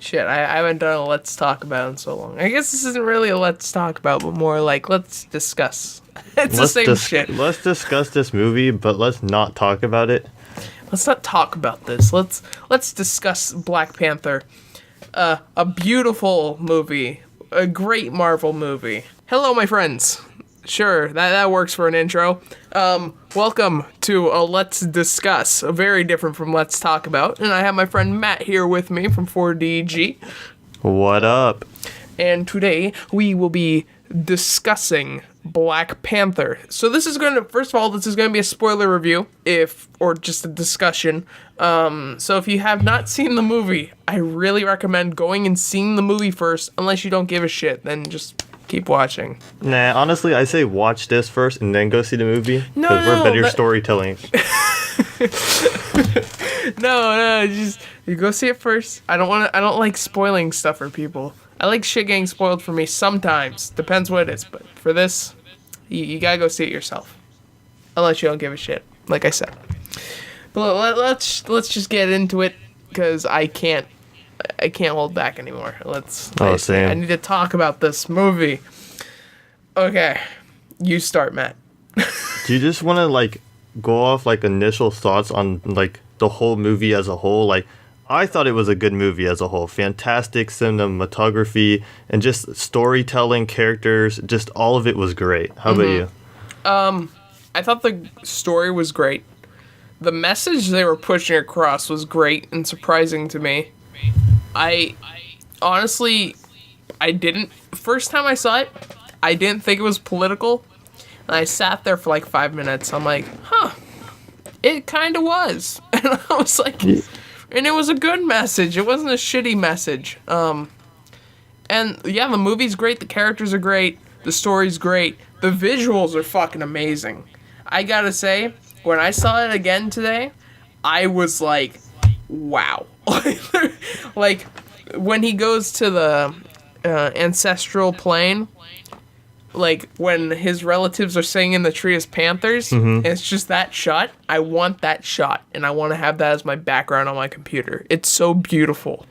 Shit, I haven't done a let's talk about in so long. I guess this isn't really a let's talk about, but more like let's discuss. It's the same shit. Let's discuss this movie, but let's not talk about it. Let's not talk about this. Let's discuss Black Panther. A beautiful movie. A great Marvel movie. Hello, my friends. Sure, that works for an intro. Welcome to a Let's Discuss, very different from Let's Talk About. And I have my friend Matt here with me from 4DG. What up? And today we will be discussing Black Panther. So this is going to, first of all, this is going to be a spoiler review, or just a discussion. So if you have not seen the movie, I really recommend going and seeing the movie first, unless you don't give a shit, then just keep watching. Nah, honestly, I say watch this first and then go see the movie. Because we're better storytelling. No, just you go see it first. I don't like spoiling stuff for people. I like shit getting spoiled for me sometimes. Depends what it is, but for this, you gotta go see it yourself. Unless you don't give a shit, like I said. But let's just get into it, because I can't hold back anymore. Same. I need to talk about this movie. Okay, you start, Matt. Do you just want to go off initial thoughts on the whole movie as a whole? I thought it was a good movie as a whole. Fantastic cinematography and just storytelling, characters, just all of it was great. How about you? I thought the story was great. The message they were pushing across was great and surprising to me. First time I saw it, I didn't think it was political. And I sat there for 5 minutes. I'm like, it kind of was. And I was like, and it was a good message. It wasn't a shitty message. And yeah, the movie's great. The characters are great. The story's great. The visuals are fucking amazing. I gotta say, when I saw it again today, I was like, wow. When he goes to the ancestral plane, when his relatives are singing the tree as Panthers, and it's just that shot. I want that shot, and I want to have that as my background on my computer. It's so beautiful.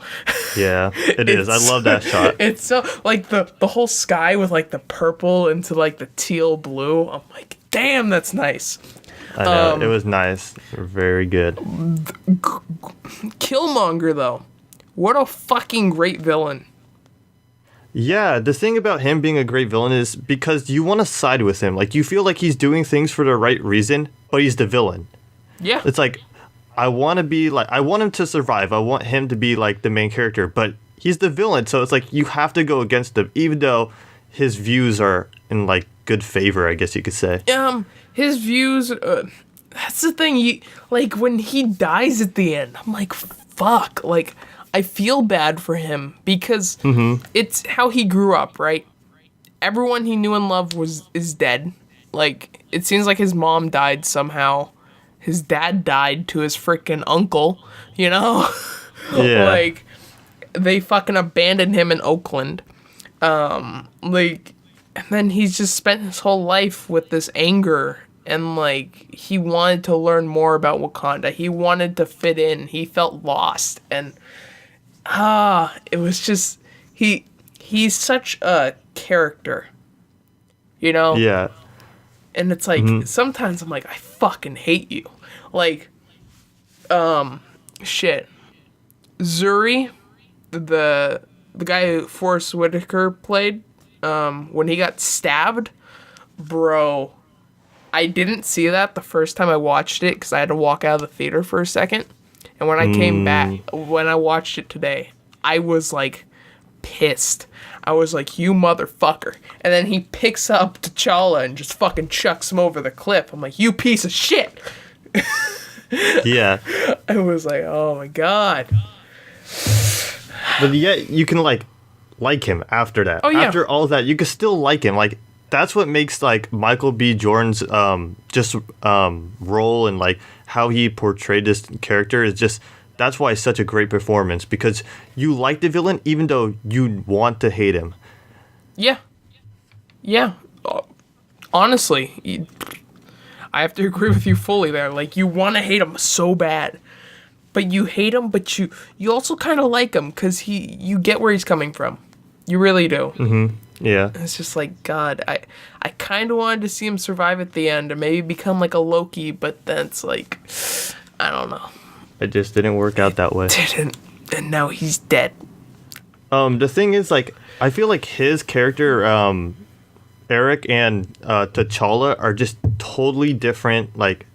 Yeah, it is. I love that shot. It's so, the whole sky with, the purple into, the teal blue. I'm like, damn, that's nice. I know, it was nice. Very good. Killmonger, though. What a fucking great villain. Yeah, the thing about him being a great villain is because you want to side with him. You feel like he's doing things for the right reason, but he's the villain. Yeah. It's I want to be I want him to survive. I want him to be the main character, but he's the villain. So it's you have to go against him, even though his views are in good favor, I guess you could say. His views, that's the thing. When he dies at the end, I'm like, fuck. I feel bad for him because it's how he grew up, right? Everyone he knew and loved is dead. It seems like his mom died somehow. His dad died to his freaking uncle, you know? Yeah. They fucking abandoned him in Oakland. And then he's just spent his whole life with this anger. And, he wanted to learn more about Wakanda. He wanted to fit in. He felt lost. And, it was just, he's such a character, you know? Yeah. And it's sometimes I'm like, I fucking hate you. Shit. Zuri, the guy who Forrest Whitaker played, when he got stabbed, bro, I didn't see that the first time I watched it because I had to walk out of the theater for a second. And when I came back, when I watched it today, I was pissed. I was like, you motherfucker. And then he picks up T'Challa and just fucking chucks him over the cliff. I'm like, you piece of shit. Yeah. I was like, oh my god. But yet you can like him after that. Oh, yeah. After all that, you can still like him. That's what makes Michael B. Jordan's role and how he portrayed this character is just, that's why it's such a great performance, because you like the villain even though you want to hate him. Yeah. Honestly, I have to agree with you fully there. You want to hate him so bad. but you hate him, but you also kind of like him because you get where he's coming from. You really do. Yeah. It's just like, God, I kind of wanted to see him survive at the end or maybe become like a Loki, but then it's like, I don't know. It just didn't work out that way. Didn't, and now he's dead. The thing is, like, I feel like his character, Eric and T'Challa are just totally different, like,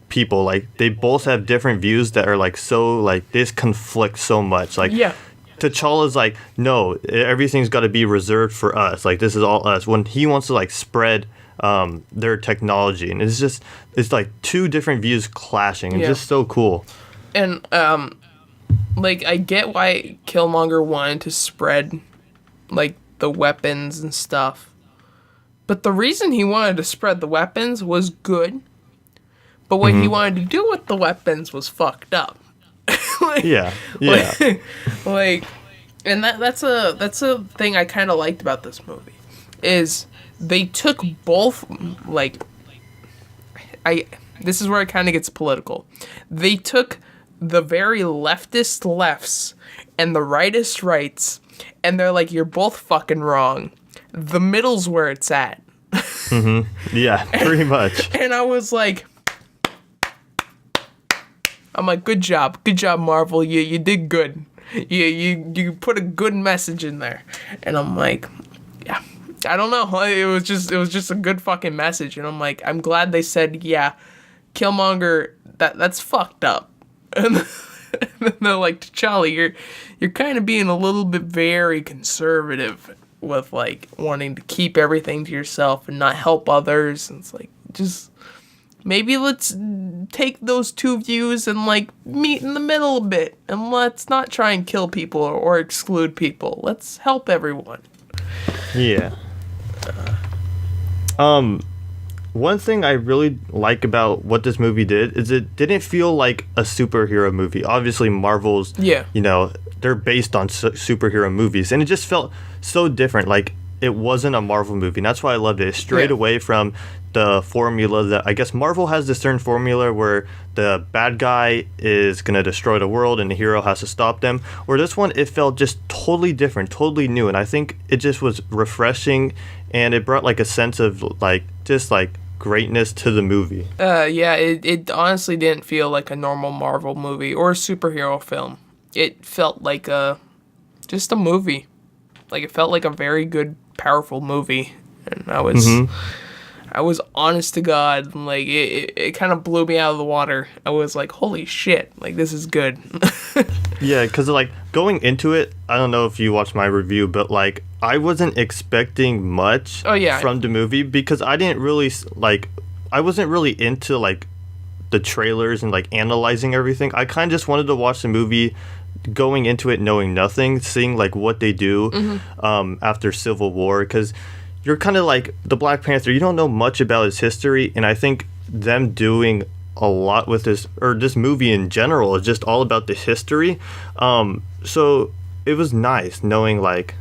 people. Like, they both have different views that are, like, so, like, this conflict so much. Like, Yeah. T'Challa's like, no, everything's got to be reserved for us. Like, this is all us. When he wants to, like, spread their technology. And it's like two different views clashing. It's just so cool. And, like, I get why Killmonger wanted to spread, like, the weapons and stuff. But the reason he wanted to spread the weapons was good. But what he wanted to do with the weapons was fucked up. Like, yeah. Like, and that's a thing I kind of liked about this movie. Is they took both, like, this is where it kind of gets political. They took the very leftist lefts and the rightist rights, and they're like, you're both fucking wrong. The middle's where it's at. Yeah, pretty much. And I was like, good job, Marvel. You did good. You put a good message in there. And I'm like, yeah, I don't know. It was just a good fucking message. And I'm like, I'm glad they said, yeah, Killmonger, that's fucked up. And then they're like, T'Challa, you're kind of being a little bit very conservative with, like, wanting to keep everything to yourself and not help others. And it's like, just maybe let's take those two views and, like, meet in the middle a bit. And let's not try and kill people or exclude people. Let's help everyone. Yeah. One thing I really like about what this movie did is it didn't feel like a superhero movie. Obviously, Marvel's, you know, they're based on superhero movies, and it just felt so different. Like, it wasn't a Marvel movie, and that's why I loved it. It strayed away from the formula that, I guess, Marvel has this certain formula where the bad guy is going to destroy the world and the hero has to stop them. Where this one, it felt just totally different, totally new, and I think it just was refreshing, and it brought, like, a sense of, like, just, like, greatness to the movie. Yeah, it honestly didn't feel like a normal Marvel movie or a superhero film. It felt like just a movie. Like, it felt like a very good, powerful movie. And I was honest to God, like, it kind of blew me out of the water. I was like, holy shit, like, this is good. Yeah, because, like, going into it, I don't know if you watched my review, but, like, I wasn't expecting much from the movie because I didn't really, like, I wasn't really into, like, the trailers and, like, analyzing everything. I kind of just wanted to watch the movie going into it knowing nothing, seeing, like, what they do after Civil War, because you're kind of like the Black Panther, you don't know much about his history, and I think them doing a lot with this, or this movie in general, is just all about the history. So it was nice knowing, like,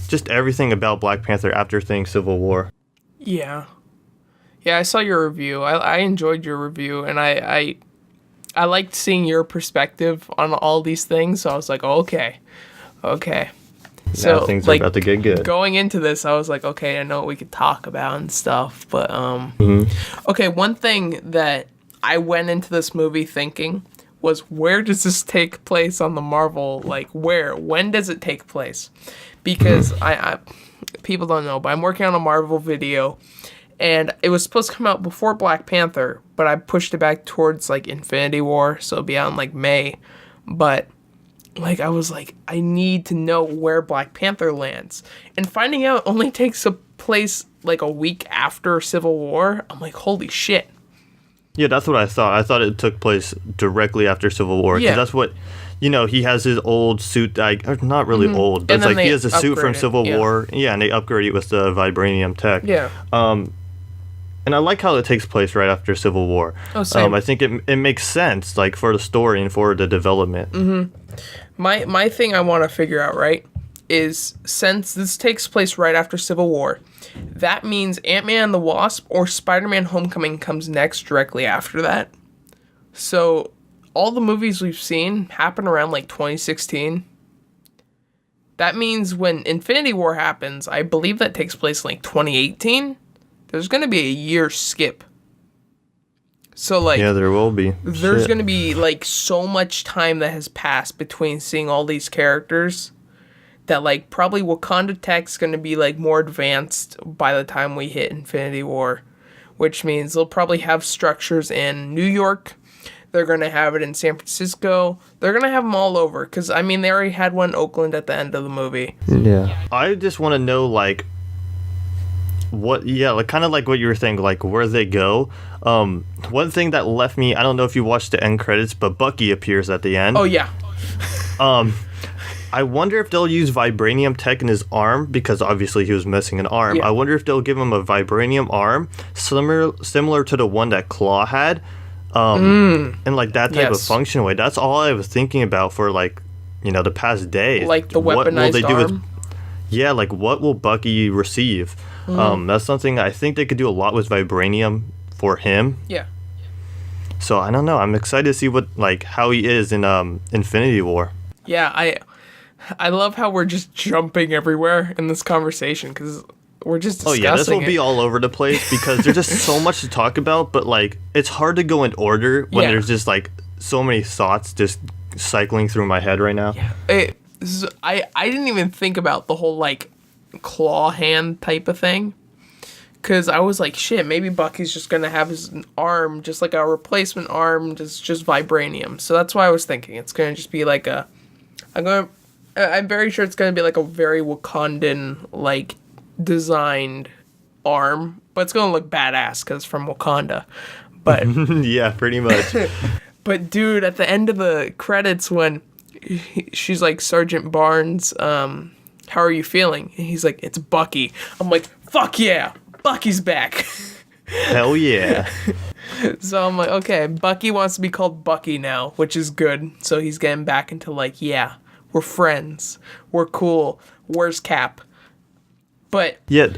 just everything about Black Panther after seeing Civil War. Yeah, I saw your review. I enjoyed your review, and I liked seeing your perspective on all these things. So I was like, oh, okay. So, now things like, are about to get good. Going into this, I was like, okay, I know what we could talk about and stuff. But okay, one thing that I went into this movie thinking was, where does this take place on the Marvel? Like, when does it take place? Because I people don't know, but I'm working on a Marvel video, and it was supposed to come out before Black Panther, but I pushed it back towards, like, Infinity War, so it'll be out in, like, May. But, like, I was like, I need to know where Black Panther lands. And finding out only takes place, like, a week after Civil War, I'm like, holy shit. Yeah, that's what I thought. I thought it took place directly after Civil War. Because that's what, you know, he has his old suit, not really old, but it's like he has a suit from Civil War. Yeah, and they upgrade it with the vibranium tech. Yeah. And I like how it takes place right after Civil War. Oh, same. I think it makes sense, like, for the story and for the development. My thing I want to figure out, right, is since this takes place right after Civil War, that means Ant-Man and the Wasp or Spider-Man Homecoming comes next directly after that. So all the movies we've seen happen around like 2016. That means when Infinity War happens, I believe that takes place in like 2018. There's going to be a year skip. So like Yeah, there will be. there's Shit. going to be like so much time that has passed between seeing all these characters that like probably Wakanda tech's going to be like more advanced by the time we hit Infinity War, which means they'll probably have structures in New York. They're going to have it in San Francisco. They're going to have them all over because I mean they already had one in Oakland at the end of the movie. Yeah. I just want to know, like, what, yeah, like, kind of like what you were saying, like, where they go. One thing that left me, I don't know if you watched the end credits, but Bucky appears at the end. Oh yeah. I wonder if they'll use vibranium tech in his arm, because obviously he was missing an arm. Yeah. I wonder if they'll give him a vibranium arm, similar to the one that Claw had, in like that type of Yes. function way. That's all I was thinking about for, like, you know, the past days. Like the What will weaponized they do with, arm. yeah, like what will Bucky receive? That's something I think they could do a lot with vibranium for him. Yeah. So I don't know. I'm excited to see what, like, how he is in Infinity War. Yeah, I love how we're just jumping everywhere in this conversation because we're just Oh discussing yeah, this will it. be all over the place because there's just so much to talk about. But like, it's hard to go in order when Yeah. there's just like so many thoughts just cycling through my head right now. I didn't even think about the whole like claw hand type of thing because I was like, shit, maybe Bucky's just gonna have his arm just like a replacement arm, just vibranium. So that's why I was thinking it's gonna just be like I'm very sure it's gonna be like a very Wakandan like designed arm, but it's gonna look badass because it's from Wakanda. But Yeah, pretty much. But dude, at the end of the credits when she's like, Sergeant Barnes, how are you feeling? And he's like, it's Bucky. I'm like, fuck yeah, Bucky's back. Hell yeah. So I'm like, okay, Bucky wants to be called Bucky now, which is good. So he's getting back into like, yeah, we're friends, we're cool. Where's Cap? But Yeah.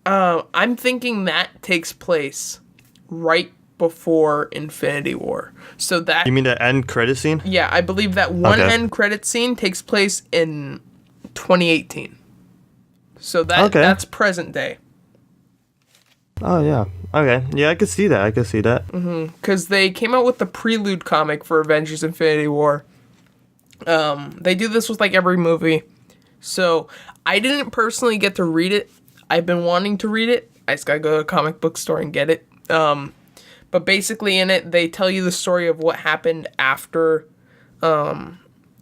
I'm thinking that takes place right before Infinity War. So that You mean the end credit scene? yeah, I believe that one Okay. end credit scene takes place in 2018. So Okay. that's present day. Oh yeah. Okay. Yeah, I could see that. I could see that. Because they came out with the prelude comic for Avengers Infinity War. They do this with like every movie. So I didn't personally get to read it. I've been wanting to read it. I just gotta go to a comic book store and get it. But basically in it, they tell you the story of what happened after, what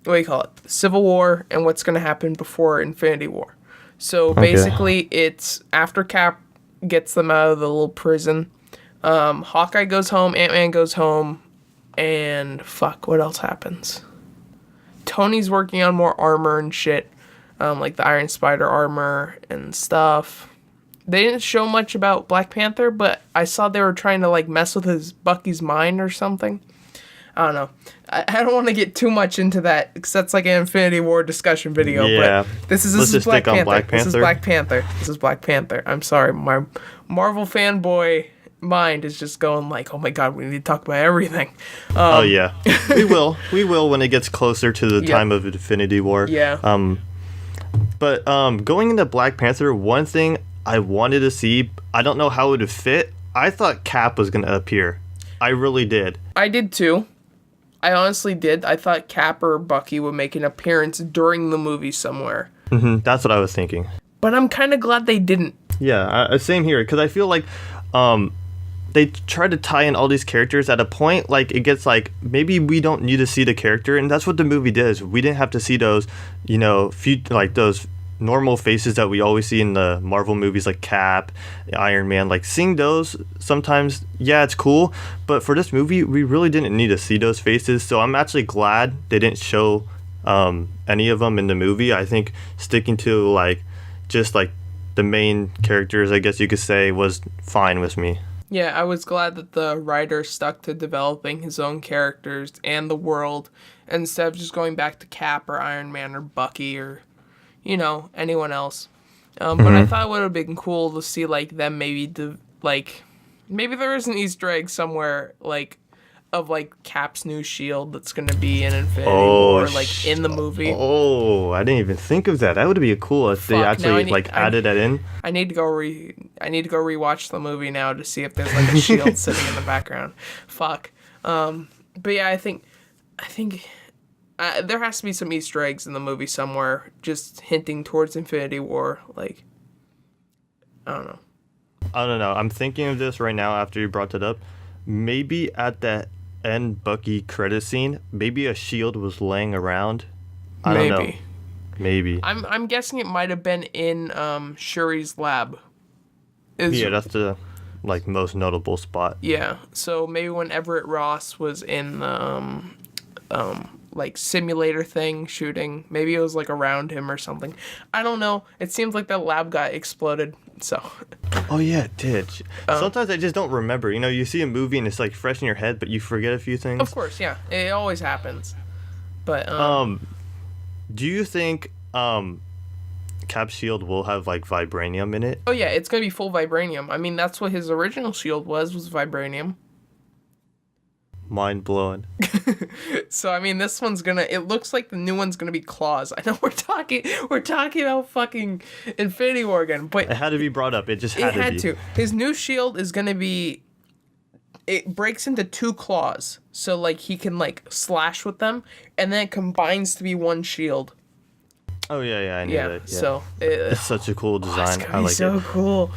do you call it? Civil War and what's gonna happen before Infinity War. So basically it's after Cap gets them out of the little prison. Hawkeye goes home, Ant-Man goes home, and fuck, what else happens? Tony's working on more armor and shit, like the Iron Spider armor and stuff. They didn't show much about Black Panther, but I saw they were trying to like mess with his Bucky's mind or something. I don't know. I don't want to get too much into that because that's like an Infinity War discussion video. Yeah. But this Let's is just Black stick on Panther. Black This is Panther. Black Panther. This is Black Panther. I'm sorry, my Marvel fanboy mind is just going like, oh my god, we need to talk about everything. Oh yeah. We will. We will when it gets closer to the Yeah. time of Infinity War. Yeah. But going into Black Panther, one thing I wanted to see, I don't know how it would fit. I thought Cap was going to appear. I really did. I did too. I honestly did. I thought Cap or Bucky would make an appearance during the movie somewhere. That's what I was thinking. But I'm kind of glad they didn't. Yeah, same here. Because I feel like they try to tie in all these characters at a point, like, it gets like, maybe we don't need to see the character. And that's what the movie does. We didn't have to see those, you know, like those normal faces that we always see in the Marvel movies like Cap, Iron Man. Like, seeing those sometimes, yeah, it's cool, but for this movie we really didn't need to see those faces. So I'm actually glad they didn't show any of them in the movie. I think sticking to like just like the main characters, I guess you could say, was fine with me. Yeah, I was glad that the writer stuck to developing his own characters and the world instead of just going back to Cap or Iron Man or Bucky or, you know, anyone else. But I thought it would have been cool to see like them maybe maybe there is an Easter egg somewhere like of like Cap's new shield that's gonna be in Infinity Oh, War, like in the movie. oh, I didn't even think of that. That would be cool if they Fuck, now actually like added that in. I need to go rewatch the movie now to see if there's like a shield sitting in the background. Fuck. But yeah, I think there has to be some Easter eggs in the movie somewhere, just hinting towards Infinity War. Like, I don't know. I don't know. I'm thinking of this right now after you brought it up. Maybe at that end Bucky credit scene, maybe a shield was laying around. I don't know. Maybe. I'm guessing it might have been in Shuri's lab. Yeah, that's the like most notable spot. Yeah. So maybe when Everett Ross was in the like simulator thing shooting, maybe it was like around him or something. I don't know. It seems like that lab got exploded. So. Oh yeah, it did. Sometimes I just don't remember. You know, you see a movie and it's like fresh in your head, but you forget a few things. Of course, yeah. It always happens. But do you think Cap's shield will have like vibranium in it? oh yeah, it's gonna be full vibranium. I mean, that's what his original shield was vibranium. Mind blowing. So I mean, this one's gonna. It looks like the new one's gonna be claws. I know we're talking about fucking Infinity War again, but It had to be brought up. It just had to be. His new shield is gonna be. It breaks into 2 claws, so like he can like slash with them, and then it combines to be one shield. Oh yeah, I knew that. Yeah. So It's such a cool design. I like so it. cool.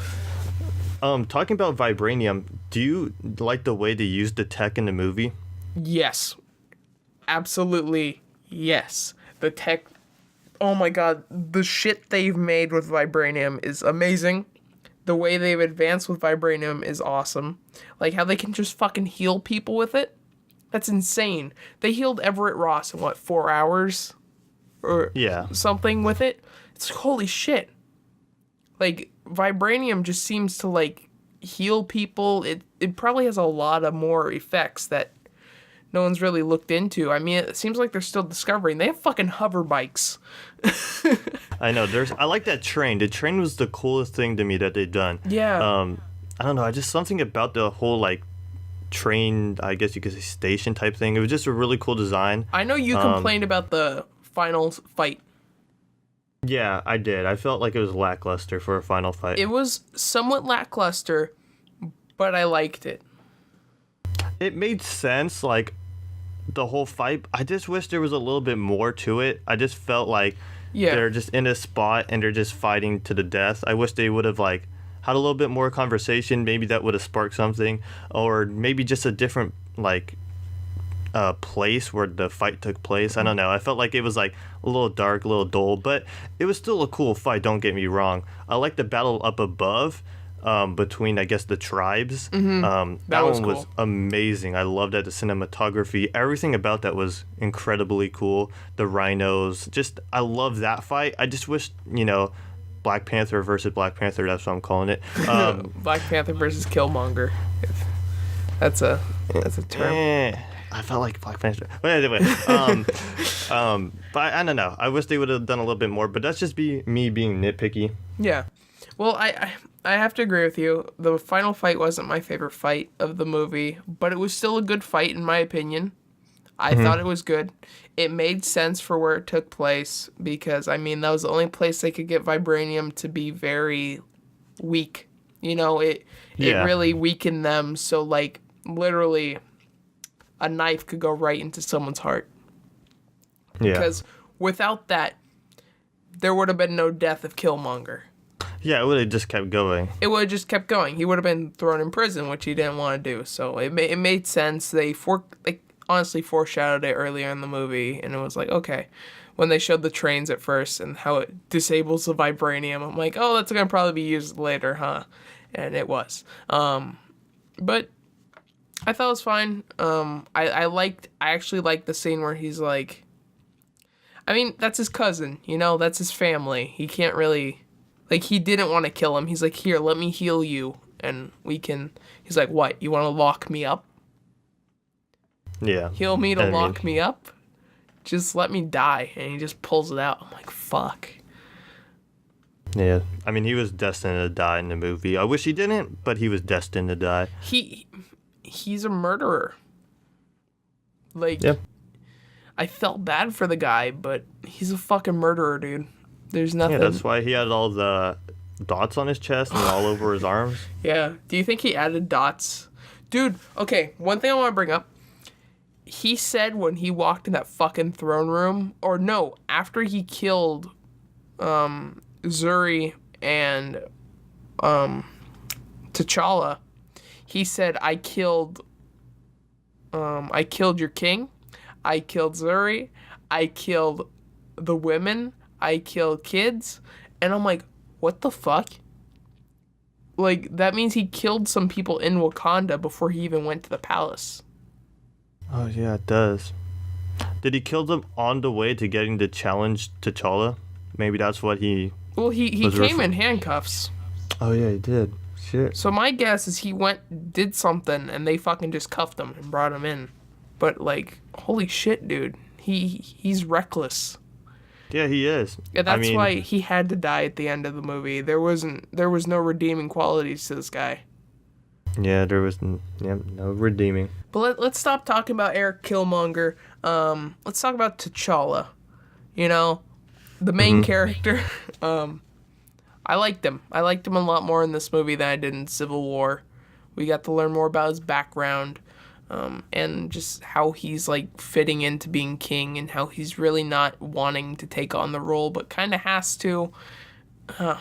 Talking about vibranium, do you like the way they used the tech in the movie? Yes. Absolutely yes. The tech, oh my god, the shit they've made with vibranium is amazing. The way they've advanced with vibranium is awesome. Like how they can just fucking heal people with it. That's insane. They healed Everett Ross in what, 4 hours? Or something with it? It's like, holy shit. Like, vibranium just seems to, like, heal people. It probably has a lot of more effects that no one's really looked into. I mean, it seems like they're still discovering. They have fucking hover bikes. I know. I like that train. The train was the coolest thing to me that they've done. Yeah. I don't know. Just something about the whole, like, train, I guess you could say station type thing. It was just a really cool design. I know you complained about the final fight. Yeah, I did. I felt like it was lackluster for a final fight. It was somewhat lackluster, but I liked it. It made sense, like, the whole fight. I just wish there was a little bit more to it. I just felt like they're just in a spot and they're just fighting to the death. I wish they would have, like, had a little bit more conversation. Maybe that would have sparked something. Or maybe just a different, like, place where the fight took place. I don't know. I felt like it was like a little dark, a little dull, but it was still a cool fight. Don't get me wrong. I like the battle up above between, I guess, the tribes. That was one cool. was amazing. I loved that. The cinematography, everything about that was incredibly cool. The rhinos, just I love that fight. I just wish, you know, Black Panther versus Black Panther. That's what I'm calling it. Black Panther versus Killmonger. That's a term. I felt like Black Panther. But anyway, but I don't know. I wish they would have done a little bit more, but that's just me being nitpicky. Yeah. Well, I have to agree with you. The final fight wasn't my favorite fight of the movie, but it was still a good fight in my opinion. I thought it was good. It made sense for where it took place because, I mean, that was the only place they could get vibranium to be very weak. You know, it really weakened them, so, like, literally a knife could go right into someone's heart. Yeah. Because without that, there would have been no death of Killmonger. Yeah, it would have just kept going. It would have just kept going. He would have been thrown in prison, which he didn't want to do. So it made sense. They honestly foreshadowed it earlier in the movie, and it was like, okay. When they showed the trains at first and how it disables the vibranium, I'm like, oh, that's gonna probably be used later, huh? And it was. But I thought it was fine. I actually liked the scene where he's like, I mean, that's his cousin, you know, that's his family. He can't really, like, he didn't want to kill him. He's like, here, let me heal you, and he's like, what, you want to lock me up? Yeah. Heal me to lock me up? Just let me die. And he just pulls it out. I'm like, fuck. Yeah. I mean, he was destined to die in the movie. I wish he didn't, but he was destined to die. He's a murderer. Like, Yep. I felt bad for the guy, but he's a fucking murderer, dude. There's Yeah, nothing. that's why he had all the dots on his chest and all over his arms. Yeah. Do you think he added dots? Dude, okay, one thing I want to bring up. He said when he walked in that fucking throne room, or no, after he killed Zuri and T'Challa, he said, I killed your king, I killed Zuri, I killed the women, I killed kids, and I'm like, what the fuck? Like, that means he killed some people in Wakanda before he even went to the palace. Oh yeah, it does. Did he kill them on the way to getting the challenge T'Challa? Maybe that's what he... Well, he came in handcuffs. Oh yeah, he did. Shit. So my guess is he did something, and they fucking just cuffed him and brought him in. But, like, holy shit, dude. He's reckless. Yeah, he is. Yeah, that's why he had to die at the end of the movie. There was no redeeming qualities to this guy. Yeah, there was no redeeming. But let's stop talking about Eric Killmonger. Let's talk about T'Challa. You know, the main character. I liked him. I liked him a lot more in this movie than I did in Civil War. We got to learn more about his background, and just how he's like fitting into being king, and how he's really not wanting to take on the role, but kind of has to. I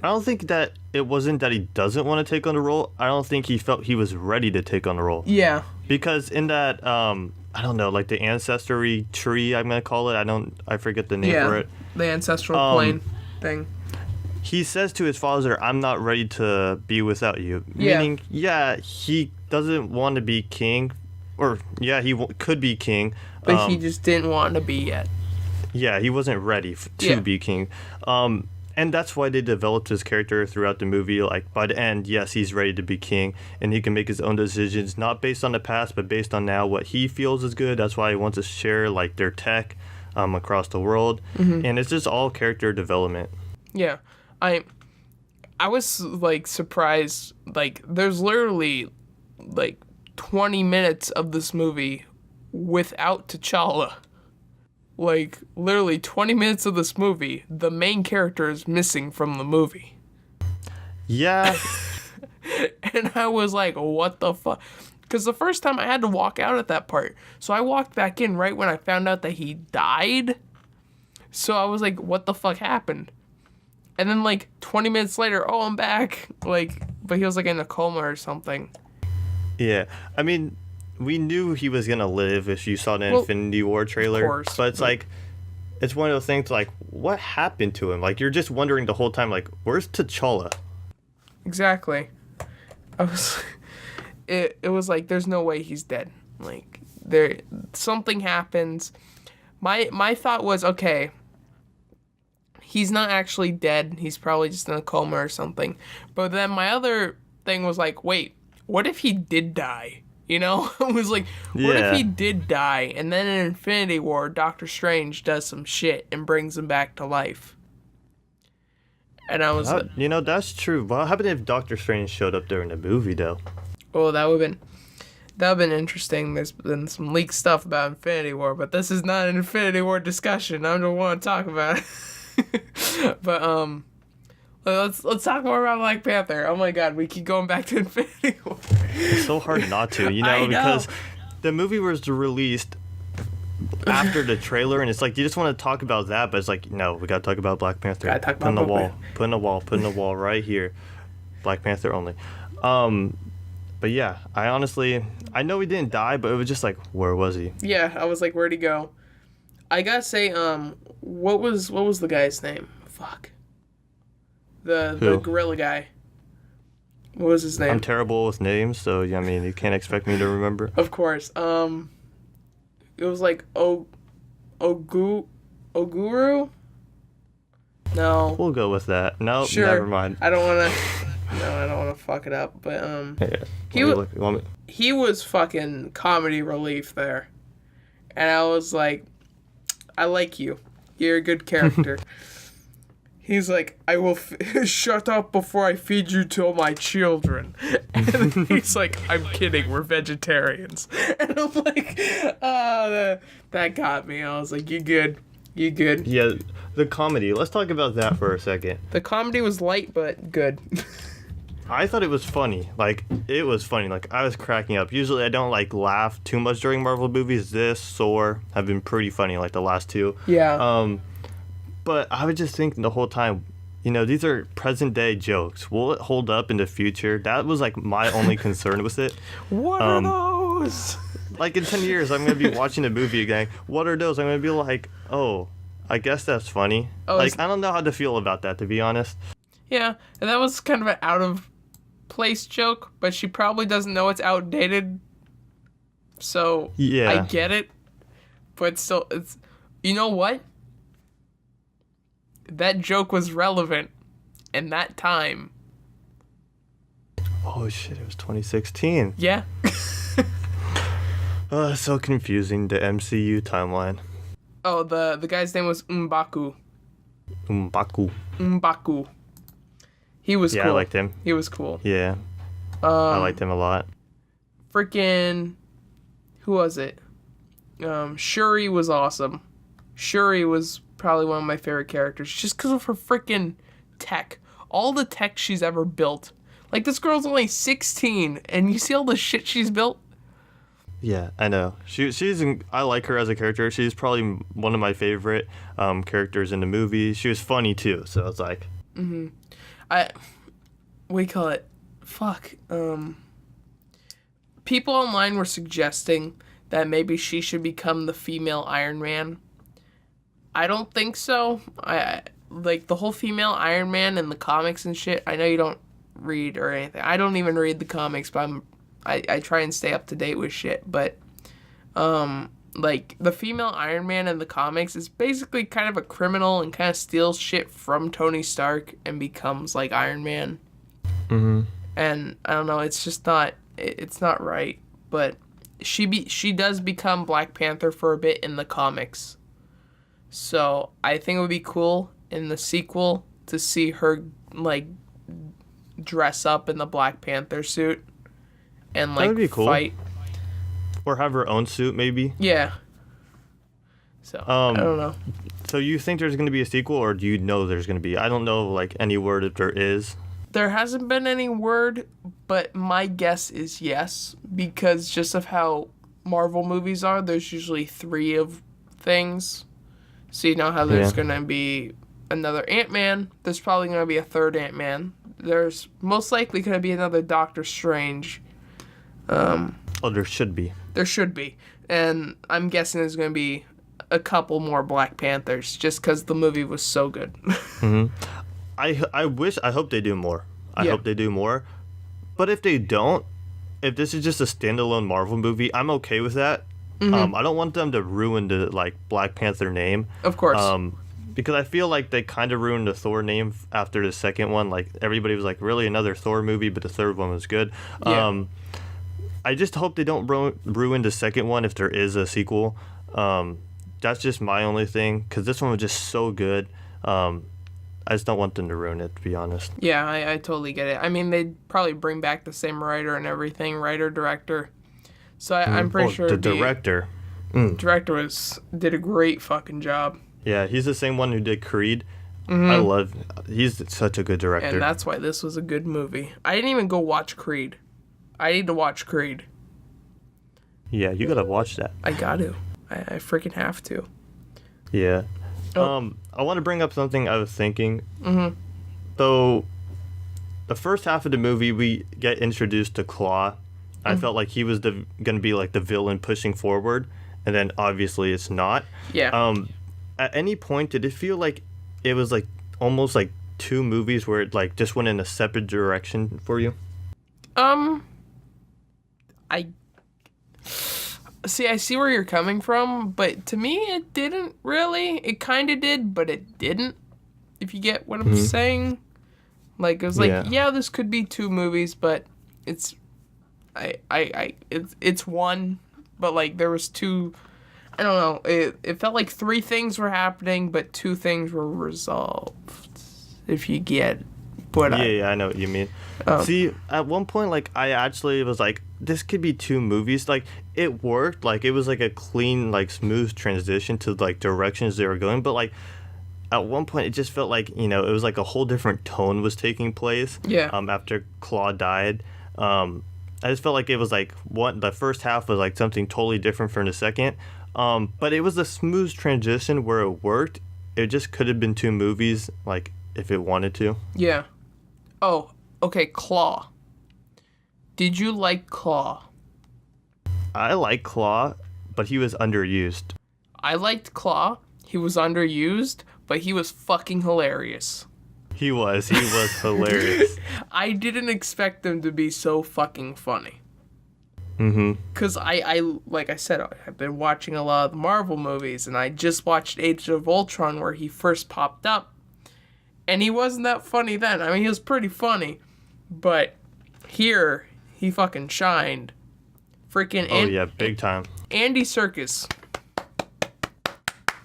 don't think that it wasn't that he doesn't want to take on the role. I don't think he felt he was ready to take on the role. Yeah. Because in that, I don't know, like the ancestry tree, I'm going to call it. I forget the name for it. The ancestral plane thing. He says to his father, I'm not ready to be without you. Yeah. Meaning, yeah, he doesn't want to be king. Or, yeah, he could be king. But he just didn't want to be yet. Yeah, he wasn't ready to be king. And that's why they developed his character throughout the movie. Like, by the end, yes, he's ready to be king, and he can make his own decisions, not based on the past, but based on now what he feels is good. That's why he wants to share, like, their tech across the world. And it's just all character development. Yeah. I was, like, surprised. Like, there's literally, like, 20 minutes of this movie without T'Challa. Like, literally 20 minutes of this movie, the main character is missing from the movie. Yeah. And I was like, what the fuck? Because the first time I had to walk out at that part. So I walked back in right when I found out that he died. So I was like, what the fuck happened? And then, like, 20 minutes later, oh, I'm back. Like, but he was, like, in a coma or something. Yeah. I mean, we knew he was going to live if you saw the Infinity War trailer. Of course. But it's like, it's one of those things like, what happened to him? Like, you're just wondering the whole time, like, where's T'Challa? Exactly. I was... It was like, there's no way he's dead. Like, something happens. My thought was, okay, he's not actually dead. He's probably just in a coma or something. But then my other thing was like, wait, what if he did die? You know? It was like, what if he did die, and then in Infinity War, Doctor Strange does some shit and brings him back to life? And I was like... You know, that's true. What happened if Doctor Strange showed up there in the movie, though? Oh, that would have been interesting. There's been some leaked stuff about Infinity War, but this is not an Infinity War discussion. I don't want to talk about it. But let's talk more about Black Panther. Oh my god, we keep going back to Infinity War. It's so hard not to, you know, I know. because the movie was released after the trailer, and it's like you just want to talk about that, but it's like, no, we gotta talk about Black Panther. Gotta talk put in about the wall, put in the wall, put in the wall right here. Black Panther only. But yeah, I know he didn't die, but it was just like, where was he? Yeah, I was like, where'd he go? I gotta say, what was the guy's name? Fuck. The gorilla guy. What was his name? I'm terrible with names, so yeah, I mean, you can't expect me to remember. Of course. It was like Oguru? No. We'll go with that. No, Sure. never mind. I don't want to fuck it up, but Yeah. he was fucking comedy relief there. And I was like, I like you. You're a good character. He's like, I will shut up before I feed you to my children. And he's like, I'm kidding, we're vegetarians. And I'm like, that got me. I was like, you good. Yeah, the comedy. Let's talk about that for a second. The comedy was light, but good. I thought it was funny. Like, it was funny. Like, I was cracking up. Usually I don't, like, laugh too much during Marvel movies. This, Soar, have been pretty funny, like, the last two. Yeah. But I was just thinking the whole time, these are present-day jokes. Will it hold up in the future? That was, like, my only concern with it. What are those? Like, in 10 years, I'm going to be watching a movie again. What are those? I'm going to be like, oh, I guess that's funny. Oh, like, I don't know how to feel about that, to be honest. Yeah, and that was kind of an out-of-place joke, but she probably doesn't know it's outdated. So, Yeah. I get it. But still, it's... You know what? That joke was relevant in that time. Oh, shit, it was 2016. Yeah. So confusing, the MCU timeline. Oh, the guy's name was M'Baku. M'Baku. He was cool. Yeah, I liked him. He was cool. Yeah. I liked him a lot. Freaking... Who was it? Shuri was awesome. Shuri was probably one of my favorite characters just because of her freaking tech. All the tech she's ever built. Like, this girl's only 16, and you see all the shit she's built? Yeah, I know. I like her as a character. She's probably one of my favorite characters in the movie. She was funny, too, so it's like... We call it... Fuck. People online were suggesting that maybe she should become the female Iron Man. I don't think so. Like, the whole female Iron Man in the comics and shit, I know you don't read or anything. I don't even read the comics, but I try and stay up to date with shit. But, like, the female Iron Man in the comics is basically kind of a criminal and kind of steals shit from Tony Stark and becomes, like, Iron Man. Mm-hmm. And, I don't know, it's just not... It's not right. But she does become Black Panther for a bit in the comics. So, I think it would be cool in the sequel to see her, like, dress up in the Black Panther suit and, like, cool. fight. Or have her own suit, maybe. Yeah. So, I don't know. So you think there's going to be a sequel, or do you know there's going to be? I don't know, like, any word if there is. There hasn't been any word, but my guess is yes, because just of how Marvel movies are, there's usually 3 of things. So you know how there's going to be another Ant-Man. There's probably going to be a third Ant-Man. There's most likely going to be another Doctor Strange. There should be. There should be. And I'm guessing there's going to be a couple more Black Panthers, just because the movie was so good. Mm-hmm. I hope they do more. I hope they do more. But if they don't, if this is just a standalone Marvel movie, I'm okay with that. Mm-hmm. I don't want them to ruin the, like, Black Panther name. Of course. Because I feel like they kind of ruined the Thor name after the second one. Like, everybody was like, really, another Thor movie? But the third one was good. Yeah. I just hope they don't ruin the second one if there is a sequel. That's just my only thing. Because this one was just so good. I just don't want them to ruin it, to be honest. Yeah, I totally get it. I mean, they'd probably bring back the same writer and everything. Writer, director. So I'm pretty sure the director. Director did a great fucking job. Yeah, he's the same one who did Creed. Mm-hmm. He's such a good director. And that's why this was a good movie. I didn't even go watch Creed. I need to watch Creed. Yeah, you gotta watch that. I got to. I freaking have to. Yeah. I want to bring up something I was thinking. Mm-hmm. So, the first half of the movie, we get introduced to Claw. I felt like he was going to be like the villain pushing forward, and then obviously it's not. Yeah. At any point, did it feel like it was like almost like 2 movies where it like just went in a separate direction for you? I see where you're coming from, but to me it didn't really. It kind of did, but it didn't. If you get what I'm saying. Like, it was like, yeah, this could be 2 movies, but it's it's one, but like there was 2. I don't know. It felt like 3 things were happening, but 2 things were resolved. if you get what Yeah, I know what you mean. See, at one point, like, I actually was like, this could be two movies. Like, it worked. Like, it was like a clean, like, smooth transition to like directions they were going. But like, at one point, it just felt like, you know, it was like a whole different tone was taking place. Yeah. After Claw died. I just felt like it was like the first half was like something totally different from the second. But it was a smooth transition where it worked. It just could have been two movies, like, if it wanted to. Yeah. Oh, okay, Claw. Did you like Claw? I like Claw, but he was underused. I liked Claw. He was underused, but he was fucking hilarious. He was hilarious. I didn't expect them to be so fucking funny. Mm-hmm. Because I, like I said, I've been watching a lot of the Marvel movies, and I just watched Age of Ultron where he first popped up. And he wasn't that funny then. I mean, he was pretty funny. But here, he fucking shined. Freaking Yeah, big time. Andy Serkis.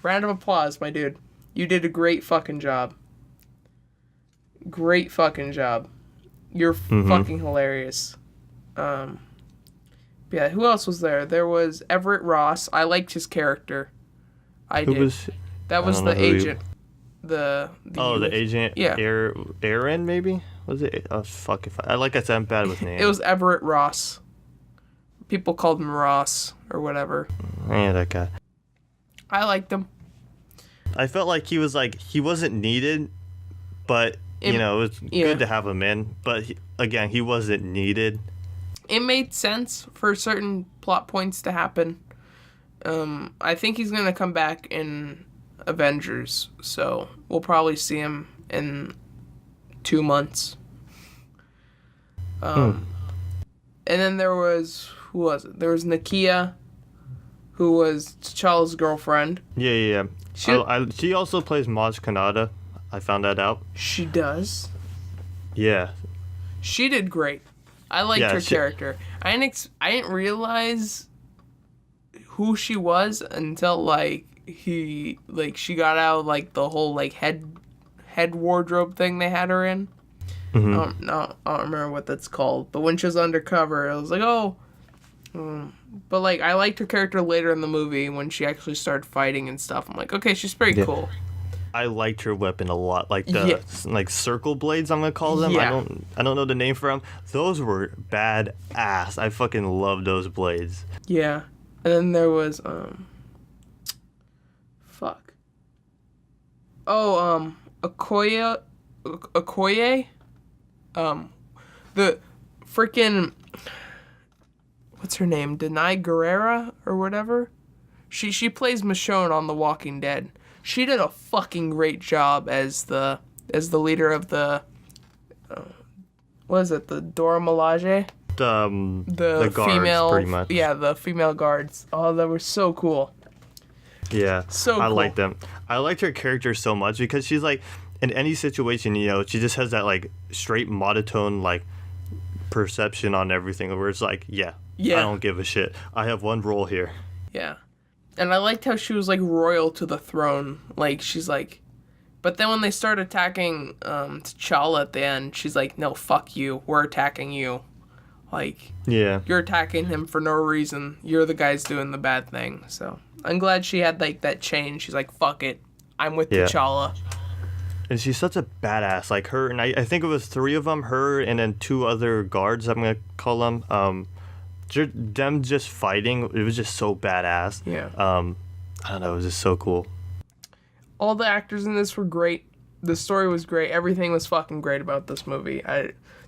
Round of applause, my dude. You did a great fucking job. Great fucking job. You're fucking hilarious. Yeah, who else was there? There was Everett Ross. I liked his character. That was the agent. The agent. Yeah. Aaron, maybe? Was it? Oh, fuck. Like I said, I'm bad with names. It was Everett Ross. People called him Ross or whatever. Yeah, that guy. I liked him. I felt like he wasn't needed, but, you know, it was good to have him in. But, he wasn't needed. It made sense for certain plot points to happen. I think he's going to come back in Avengers, so we'll probably see him in 2 months. And then there was, who was it? There was Nakia, who was T'Challa's girlfriend. Yeah. She also plays Maj Kanata. I found that out. She does? Yeah. She did great. I liked her character. I didn't realize who she was until she got out of the whole head wardrobe thing they had her in. Mm-hmm. I don't remember what that's called. But when she was undercover, I was like, oh. But I liked her character later in the movie when she actually started fighting and stuff. I'm like, okay, she's pretty cool. I liked her weapon a lot, circle blades. I'm gonna call them. Yeah. I don't know the name for them. Those were badass. I fucking love those blades. Yeah, and then there was Okoye, the freaking, what's her name? Denai Guerrera or whatever. She plays Michonne on The Walking Dead. She did a fucking great job as the leader of the what is it? The Dora Milaje? The guards, female, pretty much. Yeah, the female guards. Oh, that was so cool. Yeah, so cool. I like them. I liked her character so much because she's in any situation, she just has that straight monotone perception on everything where it's I don't give a shit. I have one role here. Yeah. And I liked how she was royal to the throne. She's but then when they start attacking T'Challa at the end, she's like, no, fuck you. We're attacking you. Yeah. You're attacking him for no reason. You're the guys doing the bad thing. So I'm glad she had that change. She's like, fuck it. I'm with T'Challa. And she's such a badass. Her, and I think it was 3 of them, her and then 2 other guards, I'm going to call them. Them just fighting, it was just so badass. Yeah. I don't know, it was just so cool. All the actors in this were great. The story was great. Everything was fucking great about this movie.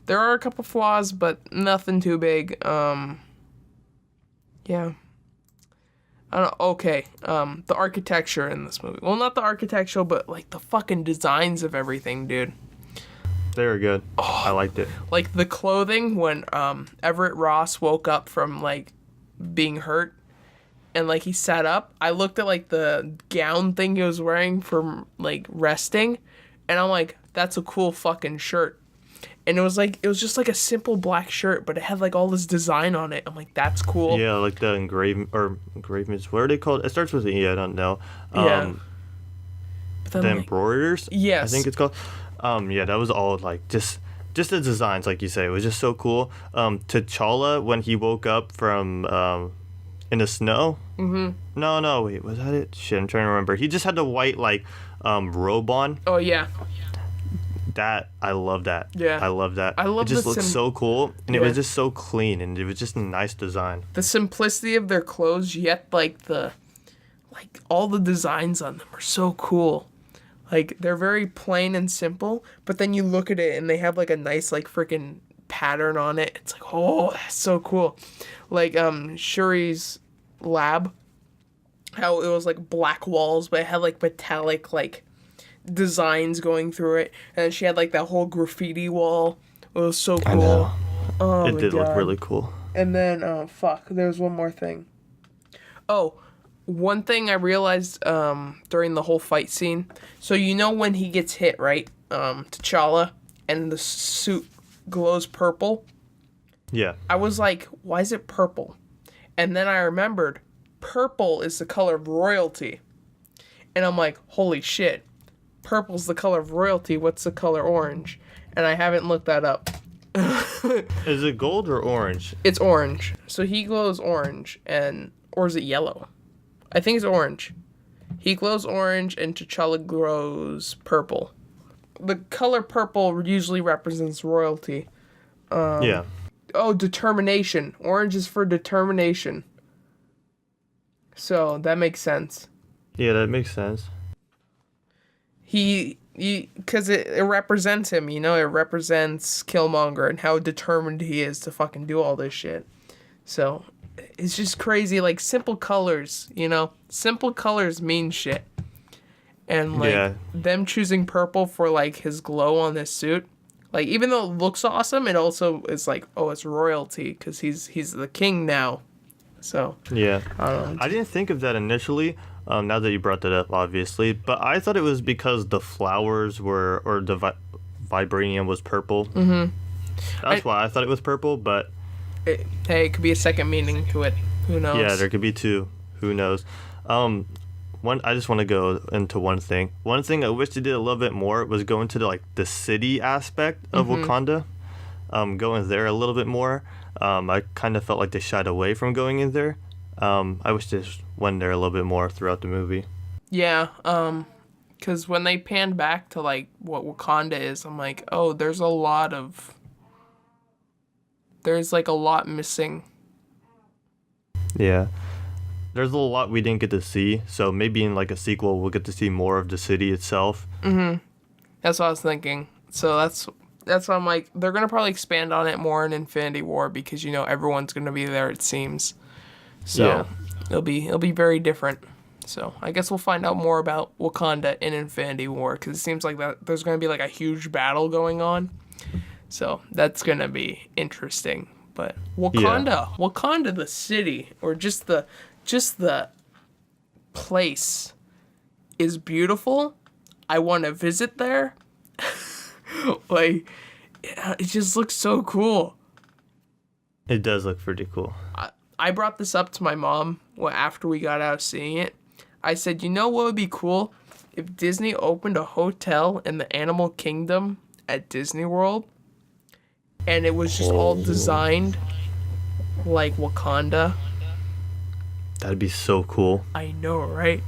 There are a couple flaws, but nothing too big. Yeah. I don't know. Okay. The architecture in this movie. Well, not the architecture, but the fucking designs of everything, dude. They were good. Oh, I liked it. The clothing when Everett Ross woke up from being hurt and he sat up. I looked at the gown thing he was wearing for resting, and I'm like, that's a cool fucking shirt. And it was just a simple black shirt, but it had all this design on it. I'm like, that's cool. Yeah, the engravements. What are they called? It starts with an E. I don't know. Yeah. The embroiders. Yes. I think it's called. Yeah, that was all like just the designs, like you say, it was just so cool. T'Challa when he woke up from in the snow. No, wait, was that it? Shit, I'm trying to remember. He just had the white like robe on. Oh yeah, That I love that. Yeah. I love that. I love it. Just the looked sim- so cool, and it Yeah. was just so clean, and it was just a nice design. the simplicity of their clothes, yet like all the designs on them are so cool. Like they're very plain and simple, but then you look at it and they have like a nice like freaking pattern on it. It's like, oh, that's so cool. Like Shuri's lab, how it was like black walls, but it had like metallic like designs going through it, and then she had like that whole graffiti wall. It was so cool. I know. Oh It my did God. look really cool. And then, fuck, there's one more thing. Oh, one thing I realized during the whole fight scene. So you know when he gets hit, right? T'Challa, and the suit glows purple. Yeah. I was like, why is it purple? And then I remembered, purple is the color of royalty. And I'm like, holy shit. Purple's the color of royalty. What's the color orange? And I haven't looked that up. Is it gold or orange? It's orange. So he glows orange, or is it yellow? I think it's orange. He glows orange and T'Challa glows purple. The color purple usually represents royalty. Yeah. Oh, determination. Orange is for determination. So that makes sense. Yeah, that makes sense. Because it represents him, you know? It represents Killmonger and how determined he is to fucking do all this shit. So it's just crazy. Like, simple colors, you know? Simple colors mean shit. And, like, Yeah. them choosing purple for, like, his glow on this suit. Like, even though it looks awesome, it also is like, oh, it's royalty because he's the king now. So, Yeah. I don't know. I didn't think of that initially. Now that you brought that up, obviously, but I thought it was because the flowers were, or the vibranium was purple. Mm-hmm. That's why I thought it was purple. But Hey, it could be a second meaning to it. Who knows? yeah, there could be two. Who knows? One. I just want to go into one thing. One thing I wish they did a little bit more was go into the city aspect of Wakanda. Going there a little bit more. I kind of felt like they shied away from going in there. I wish they just went there a little bit more throughout the movie. Yeah, because when they panned back to, like, what Wakanda is, I'm like, oh, there's, like, a lot missing. Yeah. There's a lot we didn't get to see, so maybe in, like, a sequel we'll get to see more of the city itself. That's what I was thinking. So that's why I'm like, they're going to probably expand on it more in Infinity War because, you know, everyone's going to be there, it seems. So Yeah. it'll be very different. So I guess we'll find out more about Wakanda in Infinity War because it seems like that there's going to be like a huge battle going on. So that's going to be interesting. But Wakanda the city, or just the place is beautiful. I want to visit there. Like, it just looks so cool. It does look pretty cool. I brought this up to my mom after we got out of seeing it. I said, you know what would be cool? If Disney opened a hotel in the Animal Kingdom at Disney World, and it was just all designed like Wakanda. That'd be so cool. I know, right?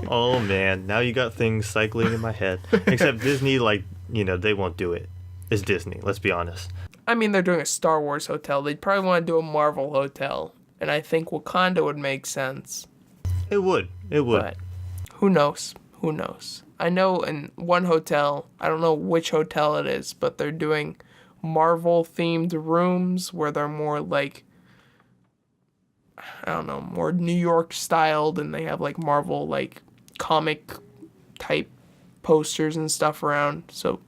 Oh man, now you got things cycling in my head. Except Disney, like, they won't do it. It's Disney, let's be honest. I mean, they're doing a Star Wars hotel. They'd probably want to do a Marvel hotel. And I think Wakanda would make sense. It would. But who knows? Who knows? I know in one hotel, I don't know which hotel it is, but they're doing Marvel-themed rooms where they're more like, I don't know, more New York styled, and they have like Marvel, like, comic type posters and stuff around. So,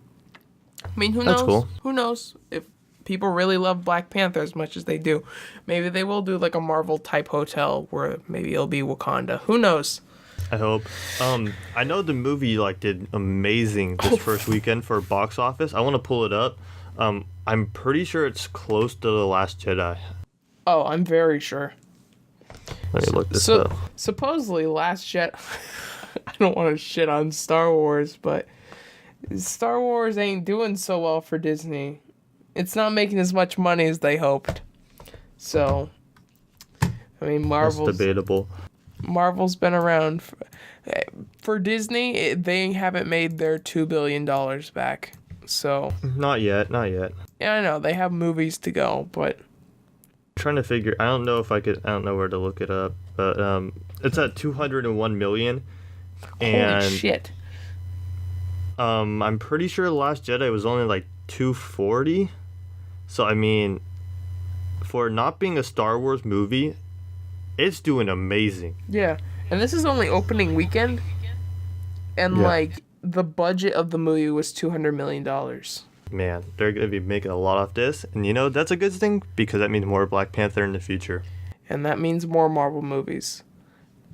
I mean, who knows? That's cool. Who knows if people really love Black Panther as much as they do. Maybe they will do like a Marvel type hotel where maybe it'll be Wakanda. Who knows? I hope. I know the movie like did amazing this first weekend for box office. I want to pull it up. I'm pretty sure it's close to The Last Jedi. Oh, I'm very sure. Let me look this up. Supposedly Last Jedi. I don't want to shit on Star Wars, but Star Wars ain't doing so well for Disney. It's not making as much money as they hoped. So, I mean, That's debatable. Marvel's been around for Disney. They haven't made their $2 billion back. So, Not yet, not yet. yeah, I know they have movies to go, but Trying to figure. I don't know if I could. I don't know where to look it up, but it's at 201 million, and holy shit. I'm pretty sure The Last Jedi was only like 240. So I mean, for not being a Star Wars movie, it's doing amazing. Yeah, and this is only opening weekend, and Yeah. like the budget of the movie was $200 million. Man, they're gonna be making a lot off this, and you know that's a good thing because that means more Black Panther in the future. And that means more Marvel movies.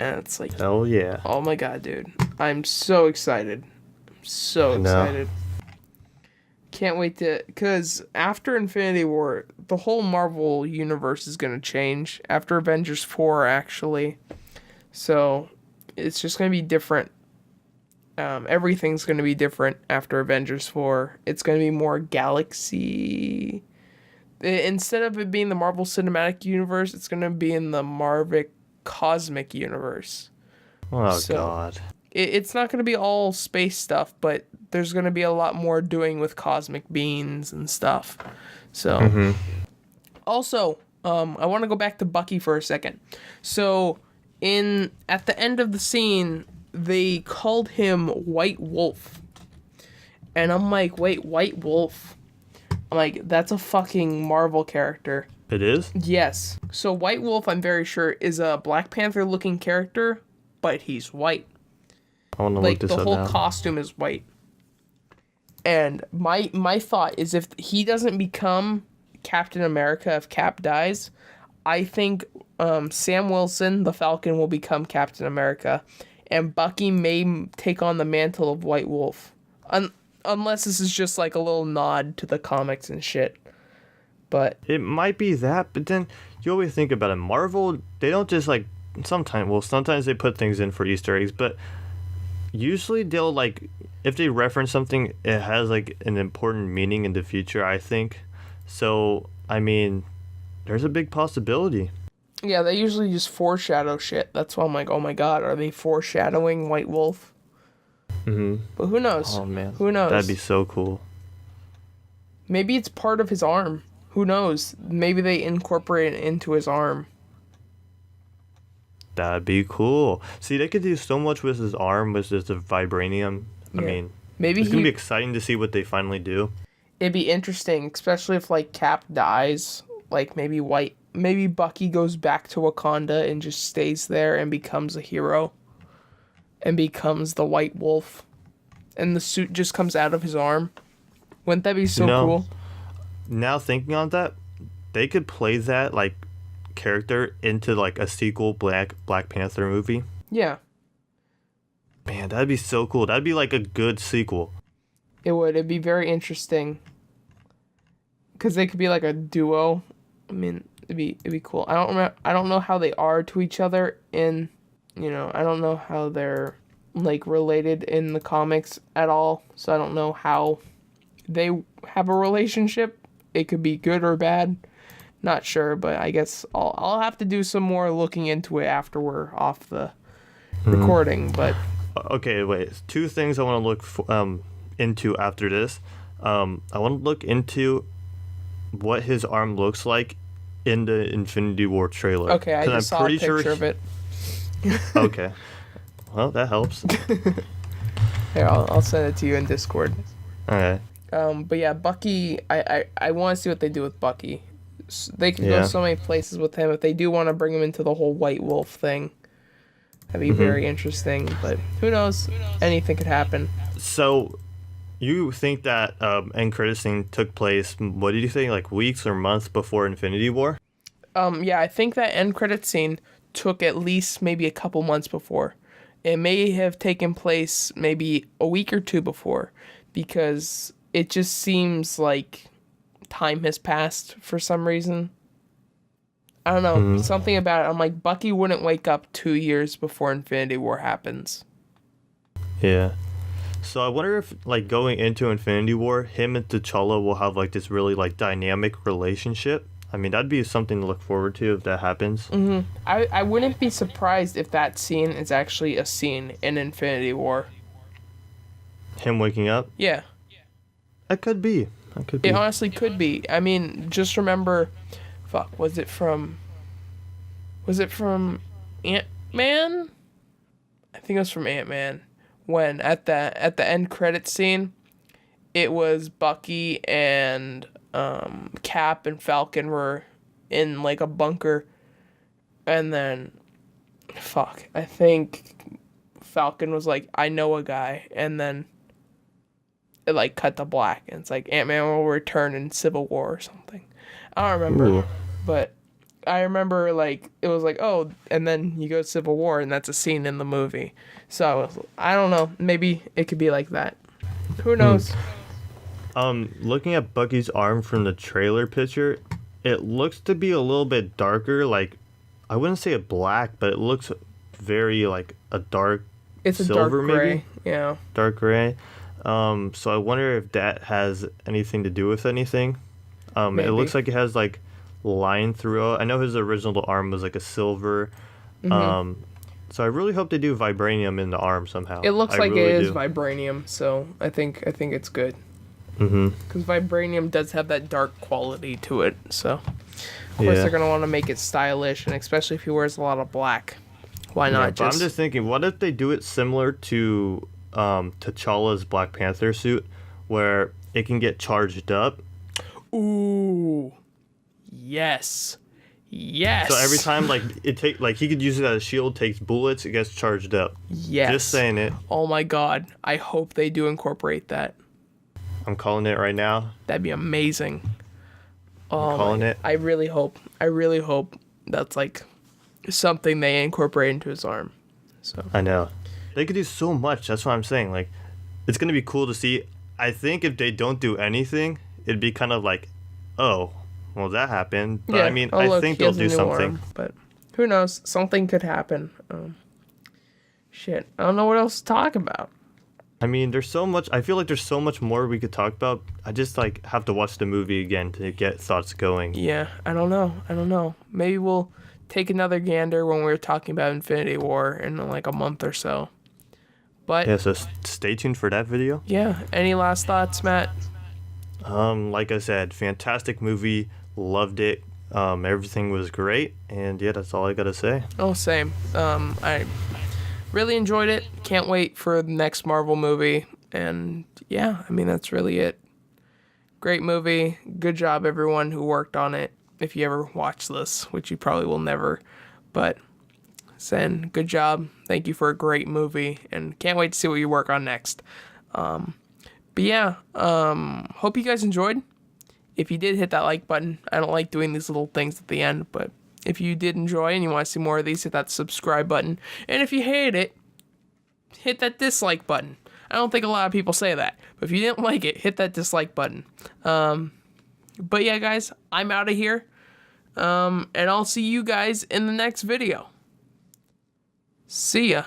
And it's like, Hell yeah! oh my god, dude. I'm so excited. I'm so I know. excited. Can't wait to... Because after Infinity War, the whole Marvel universe is going to change. After Avengers 4, actually. So, it's just going to be different. Everything's going to be different after Avengers 4. It's going to be more galaxy... Instead of it being the Marvel Cinematic Universe, it's going to be in the Marvel Cosmic Universe. Oh So- god. It's not going to be all space stuff, but there's going to be a lot more doing with cosmic beings and stuff. So, also, I want to go back to Bucky for a second. So, at the end of the scene, they called him White Wolf. And I'm like, wait, White Wolf? I'm like, that's a fucking Marvel character. It is? Yes. So White Wolf, I'm very sure, is a Black Panther looking character, but he's white. I want to Like, look this the up whole now. costume is white. And my thought is if he doesn't become Captain America, if Cap dies, I think Sam Wilson, the Falcon, will become Captain America. And Bucky may take on the mantle of White Wolf. Unless this is just like a little nod to the comics and shit. But It might be that, but then you always think about it. Marvel, they don't just like sometimes they put things in for Easter eggs, but usually they'll like if they reference something, it has like an important meaning in the future, I think. So, I mean, there's a big possibility. yeah, they usually just foreshadow shit. That's why I'm like, oh my god, are they foreshadowing White Wolf? Mm-hmm. But who knows? Oh man, Who knows? that'd be so cool. Maybe it's part of his arm. Who knows? Maybe they incorporate it into his arm. That'd be cool. See, they could do so much with his arm with just the vibranium. I Yeah. mean, Maybe it's gonna be exciting to see what they finally do. it'd be interesting, especially if like Cap dies. Like maybe Bucky goes back to Wakanda and just stays there and becomes a hero. And becomes the White Wolf. And the suit just comes out of his arm. Wouldn't that be so No. cool? Now thinking on that, they could play that like character into like a sequel Black Panther movie. Yeah, Man, that'd be so cool. That'd be like a good sequel. it would. It'd be very interesting. Because they could be like a duo. I mean, it'd be cool. I don't know how they are to each other in, I don't know how they're like related in the comics at all. So I don't know how they have a relationship. It could be good or bad. Not sure, but I guess I'll have to do some more looking into it after we're off the recording. But Okay, wait. Two things I want to look into after this. I want to look into what his arm looks like in the Infinity War trailer. okay, I 'Cause just saw a picture of it. Okay. Well, that helps. Here, I'll send it to you in Discord. Okay. But yeah, Bucky, I want to see what they do with Bucky. They could go Yeah. so many places with him. If they do want to bring him into the whole White Wolf thing, that'd be Mm-hmm. very interesting. But who knows? Anything could happen. So, you think that end credit scene took place? What did you think? Like weeks or months before Infinity War? Yeah, I think that end credit scene took at least maybe a couple months before. It may have taken place maybe a week or two before, because it just seems like time has passed for some reason. I don't know, something about it. I'm like, Bucky wouldn't wake up 2 years before Infinity War happens. Yeah. So I wonder if like going into Infinity War, him and T'Challa will have like this really like dynamic relationship. I mean, that'd be something to look forward to if that happens. I wouldn't be surprised if that scene is actually a scene in Infinity War. Him waking up? Yeah, That could be. That could be. it honestly could be. I mean, just remember, fuck, was it from Ant-Man? I think it was from Ant-Man. When at the end credit scene, it was Bucky and Cap and Falcon were in like a bunker, and then fuck, I think Falcon was like, "I know a guy," and then it like cut to black, and it's like Ant-Man will return in Civil War or something. I don't remember, Ooh. but I remember like it was like, oh, and then you go to Civil War, and that's a scene in the movie. So I don't know, maybe it could be like that. Who knows? Looking at Bucky's arm from the trailer picture, it looks to be a little bit darker. Like, I wouldn't say a black, but it looks very like a dark It's a silver, dark gray. maybe Yeah. dark gray. So I wonder if that has anything to do with anything. It Maybe. looks like it has like line throughout. I know his original arm was like a silver. So I really hope they do vibranium in the arm somehow. It looks I like really it is do. vibranium, so I think it's good. Mm-hmm. Because vibranium does have that dark quality to it, so of course Yeah. they're gonna want to make it stylish, and especially if he wears a lot of black. Why Yeah, not but I'm just thinking, what if they do it similar to T'Challa's Black Panther suit, where it can get charged up? Ooh, yes, yes. So every time, like he could use it as a shield, takes bullets, it gets charged up. yes. Just saying it. Oh my god, I hope they do incorporate that. I'm calling it right now. That'd be amazing. Oh Calling it. I really hope that's like something they incorporate into his arm. So I know. They could do so much. That's what I'm saying. Like, it's gonna be cool to see. I think if they don't do anything, it'd be kind of like, oh, well, that happened. But I mean, oh, I look, think he they'll has a do new something. arm, but who knows? Something could happen. Shit, I don't know what else to talk about. I mean, there's so much. I feel like there's so much more we could talk about. I just like have to watch the movie again to get thoughts going. Yeah, I don't know. Maybe we'll take another gander when we're talking about Infinity War in like a month or so. But Yeah, so stay tuned for that video. yeah, any last thoughts, Matt? Like I said, fantastic movie. Loved it. Everything was great, and yeah, that's all I gotta say. Oh, same. I really enjoyed it. Can't wait for the next Marvel movie. And yeah, I mean, that's really it. Great movie. Good job, everyone who worked on it. If you ever watch this, which you probably will never. But, Sen, good job. Thank you for a great movie. And can't wait to see what you work on next. But yeah, hope you guys enjoyed. If you did, hit that like button. I don't like doing these little things at the end, but if you did enjoy and you want to see more of these, hit that subscribe button. And if you hate it, hit that dislike button. I don't think a lot of people say that, but if you didn't like it, hit that dislike button. But yeah, guys, I'm out of here. And I'll see you guys in the next video. See ya.